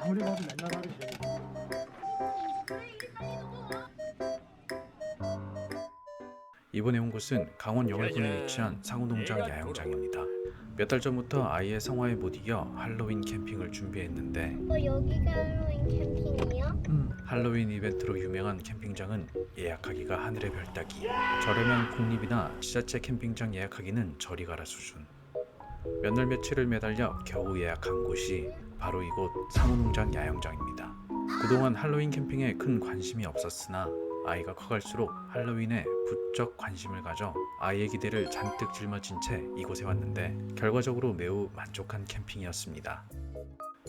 아무리 봐도 맨날 하듯이. 이번에 온 곳은 강원 영월군에 위치한 상우농장 야영장입니다. 몇 달 전부터 아이의 성화에 못 이겨 할로윈 캠핑을 준비했는데 여기가 할로윈 캠핑이요? 할로윈 이벤트로 유명한 캠핑장은 예약하기가 하늘의 별 따기. 저렴한 국립이나 지자체 캠핑장 예약하기는 저리 가라 수준. 몇 날 며칠을 매달려 겨우 예약한 곳이 바로 이곳 상우농장 야영장입니다. 그동안 할로윈 캠핑에 큰 관심이 없었으나 아이가 커갈수록 할로윈에 부쩍 관심을 가져 아이의 기대를 잔뜩 짊어진 채 이곳에 왔는데 결과적으로 매우 만족한 캠핑이었습니다.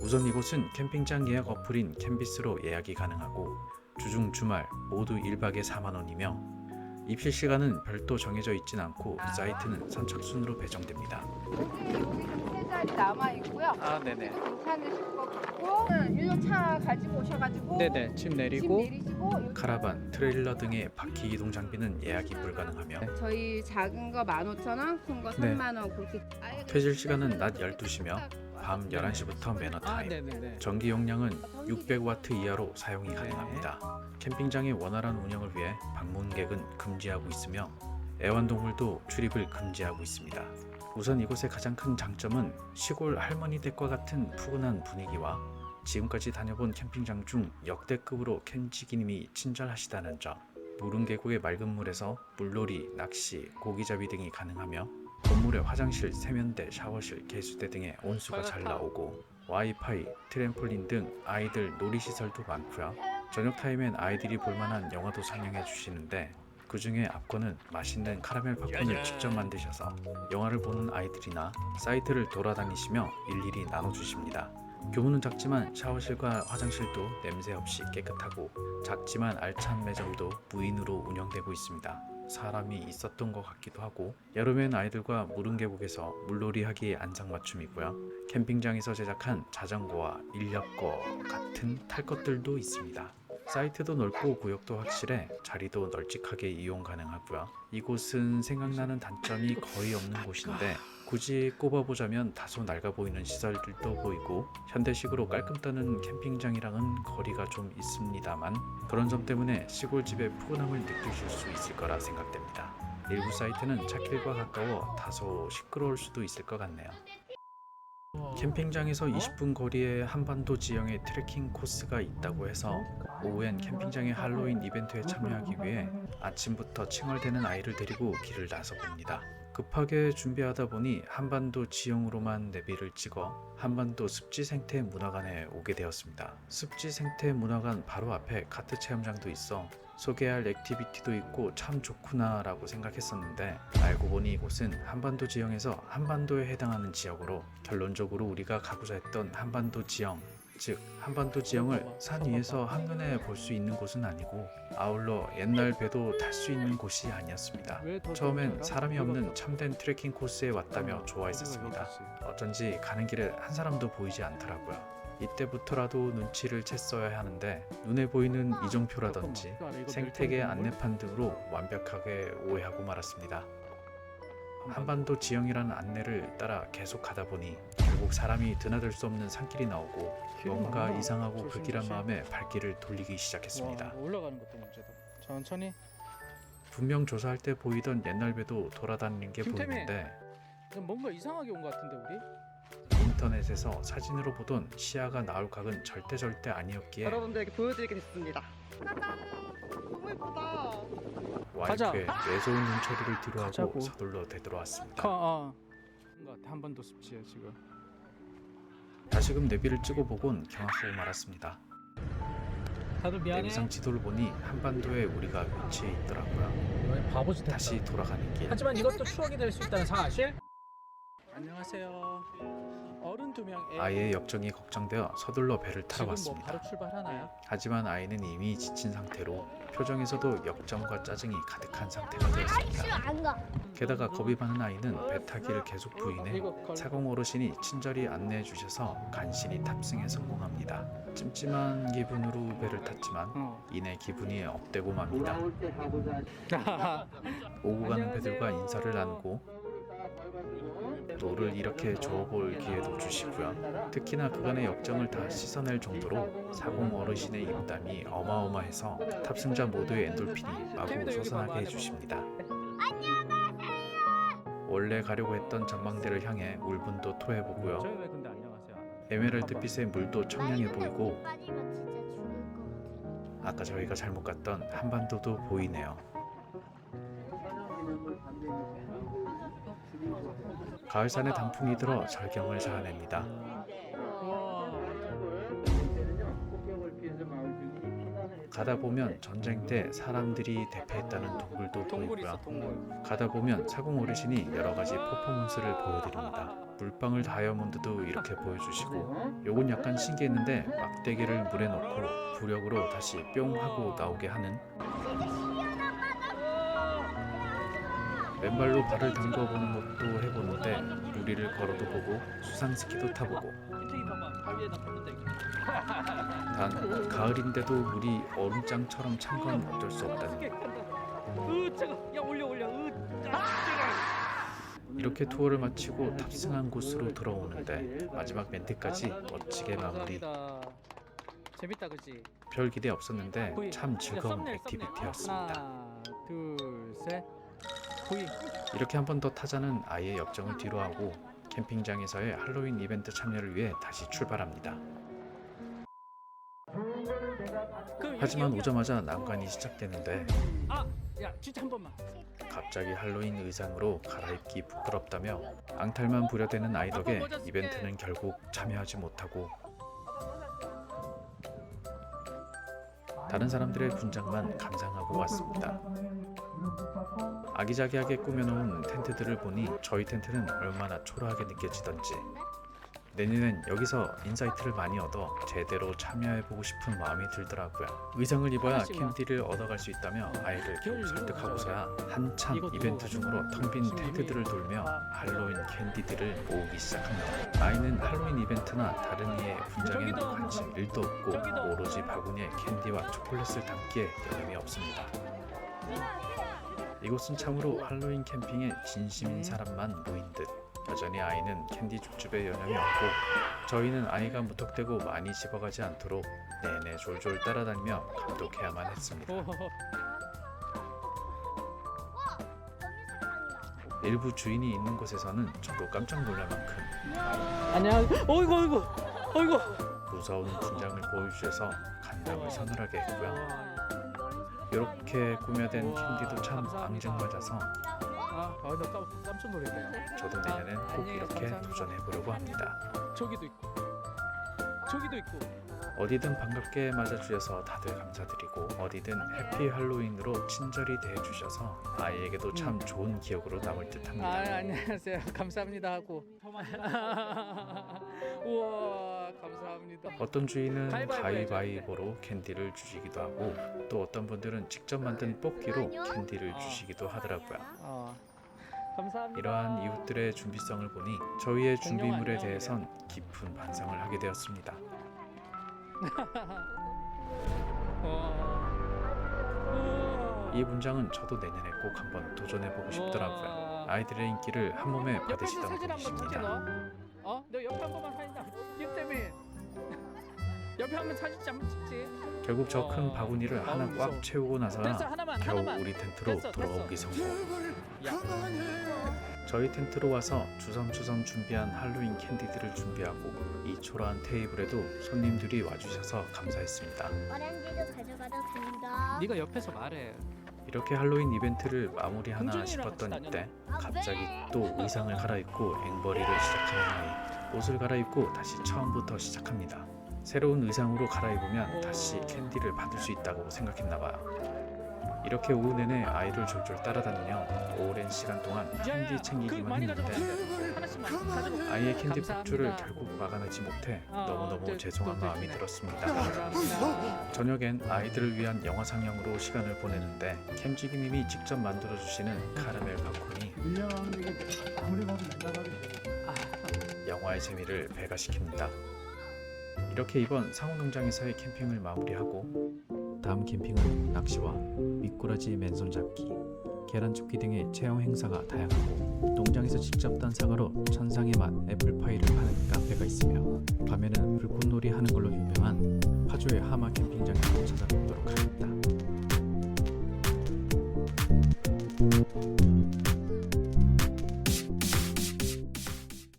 우선 이곳은 캠핑장 예약 어플인 캔비스로 예약이 가능하고 주중 주말 모두 1박에 4만원이며 입실 시간은 별도 정해져 있진 않고 사이트는 선착순으로 배정됩니다. 세 자리 남아 있고요. 아, 네네. 괜찮으실 것 같고 일로차 가지고 오셔가지고 네네. 집 짐 내리고. 내리시고 여기 카라반, 트레일러 등의 바퀴 이동 장비는 예약이 불가능하며 저희 작은 거 15,000원, 큰 거 네. 3만원 그렇게. 퇴실 시간은 낮 12시며 밤 11시부터 매너 아, 타임. 네네네. 전기 용량은 600W 이하로 사용이 가능합니다. 캠핑장의 원활한 운영을 위해 방문객은 금지하고 있으며 애완동물도 출입을 금지하고 있습니다. 우선 이곳의 가장 큰 장점은 시골 할머니 댁과 같은 푸근한 분위기와 지금까지 다녀본 캠핑장 중 역대급으로 캠지기님이 친절하시다는 점. 무릉 계곡의 맑은 물에서 물놀이, 낚시, 고기잡이 등이 가능하며 건물에 화장실, 세면대, 샤워실, 개수대 등의 온수가 잘 나오고 와이파이, 트램폴린 등 아이들 놀이시설도 많고요. 저녁 타임엔 아이들이 볼만한 영화도 상영해 주시는데 그 중에 앞권은 맛있는 카라멜 팝콘을 직접 만드셔서 영화를 보는 아이들이나 사이트를 돌아다니시며 일일이 나눠주십니다. 규모는 작지만 샤워실과 화장실도 냄새 없이 깨끗하고 작지만 알찬 매점도 무인으로 운영되고 있습니다. 사람이 있었던 것 같기도 하고 여름엔 아이들과 무릉계곡에서 물놀이 하기에 안성맞춤이고요. 캠핑장에서 제작한 자전거와 인력거 같은 탈 것들도 있습니다. 사이트도 넓고 구역도 확실해 자리도 널찍하게 이용 가능하고요. 이곳은 생각나는 단점이 거의 없는 곳인데 굳이 꼽아보자면 다소 낡아 보이는 시설들도 보이고 현대식으로 깔끔 떠는 캠핑장이랑은 거리가 좀 있습니다만 그런 점 때문에 시골집의 푸근함을 느끼실 수 있을 거라 생각됩니다. 일부 사이트는 차길과 가까워 다소 시끄러울 수도 있을 것 같네요. 캠핑장에서 20분 거리에 한반도 지형의 트레킹 코스가 있다고 해서 오후엔 캠핑장의 할로윈 이벤트에 참여하기 위해 아침부터 칭얼대는 아이를 데리고 길을 나서봅니다. 급하게 준비하다 보니 한반도 지형으로만 내비를 찍어 한반도 습지생태 문화관에 오게 되었습니다. 습지생태 문화관 바로 앞에 카트 체험장도 있어 소개할 액티비티도 있고 참 좋구나 라고 생각했었는데 알고 보니 이곳은 한반도 지형에서 한반도에 해당하는 지역으로 결론적으로 우리가 가고자 했던 한반도 지형, 즉 한반도 지형을 산 위에서 한눈에 볼 수 있는 곳은 아니고 아울러 옛날 배도 탈 수 있는 곳이 아니었습니다. 처음엔 사람이 없는 참된 트레킹 코스에 왔다며 좋아했었습니다. 어쩐지 가는 길에 한 사람도 보이지 않더라고요. 이때부터라도 눈치를 챘어야 하는데 눈에 보이는 이정표라든지 생태계 안내판 등으로 완벽하게 오해하고 말았습니다. 한반도 지형이라는 안내를 따라 계속 가다 보니 결국 사람이 드나들 수 없는 산길이 나오고 뭔가 이상하고 불길한 마음에 발길을 돌리기 시작했습니다. 올라가는 것도 문제다. 천천히. 분명 조사할 때 보이던 옛날 배도 돌아다니는 게 김태민! 보이는데 뭔가 이상하게 온 것 같은데 우리? 인터넷에서 사진으로 보던 시야가 나올 각은 절대 아니었기에 여러분들에게 보여드리게 됐습니다. 너무 예쁘다. 와이프의 매서운 눈초리를 뒤로하고 가자고. 서둘러 되돌아왔습니다. 뭔가 한반도 습지야 지금. 다시금 내비를 찍어보곤 경악하고 말았습니다. 다들 미안해. 영상 지도를 보니 한반도에 우리가 위치해 있더라고요. 바보짓 했다. 다시 돌아가는 길. 하지만 이것도 추억이 될 수 있다는 사실. 안녕하세요. 어른 2명. 아이의 역정이 걱정되어 서둘러 배를 타러 지금 뭐 왔습니다. 바로 출발하나요? 하지만 아이는 이미 지친 상태로 표정에서도 역정과 짜증이 가득한 상태가 되었습니다. 싫어 안 가. 게다가 겁이 많은 아이는 배 타기를 계속 부인해 차공 어르신이 친절히 안내해 주셔서 간신히 탑승에 성공합니다. 찜찜한 기분으로 배를 탔지만 이내 기분이 업되고 맙니다. 오고 가는 배들과 인사를 나누고 노를 이렇게 저어볼 기회도 주시고요. 특히나 그간의 역정을 다 씻어낼 정도로 사공 어르신의 입담이 어마어마해서 탑승자 모두의 엔돌핀이 마구 솟아나게 해주십니다. 원래 가려고 했던 전망대를 향해 울분도 토해보고요. 저희 왜 근데 안녕하세요? 안 하세요? 에메랄드빛의 물도 청량해 보이고 빠지면 진짜 죽을 것 같아. 아까 저희가 잘못 갔던 한반도도 보이네요. 가을산에 단풍이 들어 절경을 자아냅니다. 가다 보면 전쟁 때 사람들이 대패했다는 동굴도 동굴 보이고요. 있어 동굴. 가다 보면 사공 어르신이 여러 가지 퍼포먼스를 보여드립니다. 물방울 다이아몬드도 이렇게 보여주시고 요건 약간 신기했는데 막대기를 물에 넣고 부력으로 다시 뿅 하고 나오게 하는 맨발로 발을 담궈보는 것도 해보는데 유리를 걸어도 보고 수상스키도 타보고 밑에 봐봐. 바위에다 붙는다 이거. 단 가을인데도 물이 얼음장처럼 찬 건 어쩔 수 없다는 차가. 야 올려. 이렇게 투어를 마치고 탑승한 곳으로 돌아오는데 마지막 멘트까지 멋지게 마무리. 재밌다 그지? 별 기대 없었는데 참 즐거운 액티비티였습니다. 하나, 둘, 셋. V. 이렇게 한 번 더 타자는 아이의 역정을 뒤로하고 캠핑장에서의 할로윈 이벤트 참여를 위해 다시 출발합니다. 하지만 오자마자 난관이 시작되는데 야 진짜 한 번만. 갑자기 할로윈 의상으로 갈아입기 부끄럽다며 앙탈만 부려대는 아이 덕에 이벤트는 결국 참여하지 못하고 다른 사람들의 분장만 감상하고 왔습니다. 아기자기하게 꾸며놓은 텐트들을 보니 저희 텐트는 얼마나 초라하게 느껴지던지 내년엔 여기서 인사이트를 많이 얻어 제대로 참여해보고 싶은 마음이 들더라고요. 의상을 입어야 캔디를 얻어갈 수 있다며 아이를 겨우 설득하고서야 한참 이벤트 중으로 텅 빈 텐트들을 돌며 할로윈 캔디들을 모으기 시작합니다. 아이는 할로윈 이벤트나 다른 이의 분장에는 관심 1도 없고 오로지 바구니에 캔디와 초콜릿을 담기에 여념이 없습니다. 이곳은 참으로 할로윈 캠핑에 진심인 사람만 모인 듯 여전히 아이는 캔디 줍줍에 여념이 없고 저희는 아이가 무턱대고 많이 집어가지 않도록 내내 졸졸 따라다니며 감독해야만 했습니다. 일부 주인이 있는 곳에서는 저도 깜짝 놀랄 만큼 안녕. 어이구. 무서운 분장을 보여주셔서 간담을 서늘하게 했고요. 이렇게 꾸며댄 캔디도 참 앙증맞아서 나 깜짝 놀랐네요. 저도 내년엔 꼭 이렇게 도전해보려고 합니다. 저기도 있고. 어디든 반갑게 맞아주셔서 다들 감사드리고 어디든 해피 할로윈으로 친절히 대해주셔서 아이에게도 참 좋은 기억으로 남을 듯합니다. 안녕하세요. 감사합니다 하고. 우와 감사합니다. 어떤 주인은 가위바위보 가위바위보로 캔디를 주시기도 하고 또 어떤 분들은 직접 만든 뽑기로 캔디를 주시기도 하더라고요. 감사합니다. 이러한 이웃들의 준비성을 보니 저희의 준비물에 대해선 깊은 반성을 하게 되었습니다. 이 분장은 저도 내년에 꼭 한번 도전해보고 싶더라고요. 아이들의 인기를 한 몸에 받으시던 분이십니다. 너 옆에 한 번만 사진 안 찍기 때문에 옆에 한번 사진 한번 찍지. 결국 저 큰 바구니를 하나 꽉 채우고 나서야 됐어, 하나만. 겨우 우리 텐트로 됐어. 돌아오기 성공. 야. 저희 텐트로 와서 주섬주섬 준비한 할로윈 캔디들을 준비하고 이 초라한 테이블에도 손님들이 와주셔서 감사했습니다. 오렌지도 가져가도 된다. 네가 옆에서 말해. 이렇게 할로윈 이벤트를 마무리하나 공주님이랑 싶었던 같이 이때 갑자기 또 의상을 갈아입고 앵벌이를 시작하는 아이. 옷을 갈아입고 다시 처음부터 시작합니다. 새로운 의상으로 갈아입으면 다시 캔디를 받을 수 있다고 생각했나봐요. 이렇게 오후 내내 아이를 졸졸 따라다니며 오랜 시간 동안 캔디 챙기기만 했는데 하나씩만 가지고 아이의 캔디 감사합니다. 폭주를 결국 막아내지 못해 너무너무 네, 죄송한 또 마음이 드시네. 들었습니다. 감사합니다. 저녁엔 아이들을 위한 영화 상영으로 시간을 보내는데 캠지기님이 직접 만들어주시는 카라멜 팝콘이 1년 하는데 이게 아무리 봐도 맨날 하게 돼. 영화의 재미를 배가시킵니다. 이렇게 이번 상호농장에서의 캠핑을 마무리하고 다음 캠핑은 낚시와 미꾸라지 맨손 잡기, 계란 줍기 등의 체험 행사가 다양하고 농장에서 직접 딴 사과로 천상의 맛 애플파이를 파는 카페가 있으며 밤에는 불꽃놀이 하는 걸로 유명한 파주의 하마 캠핑장에서 찾아뵙도록 합니다.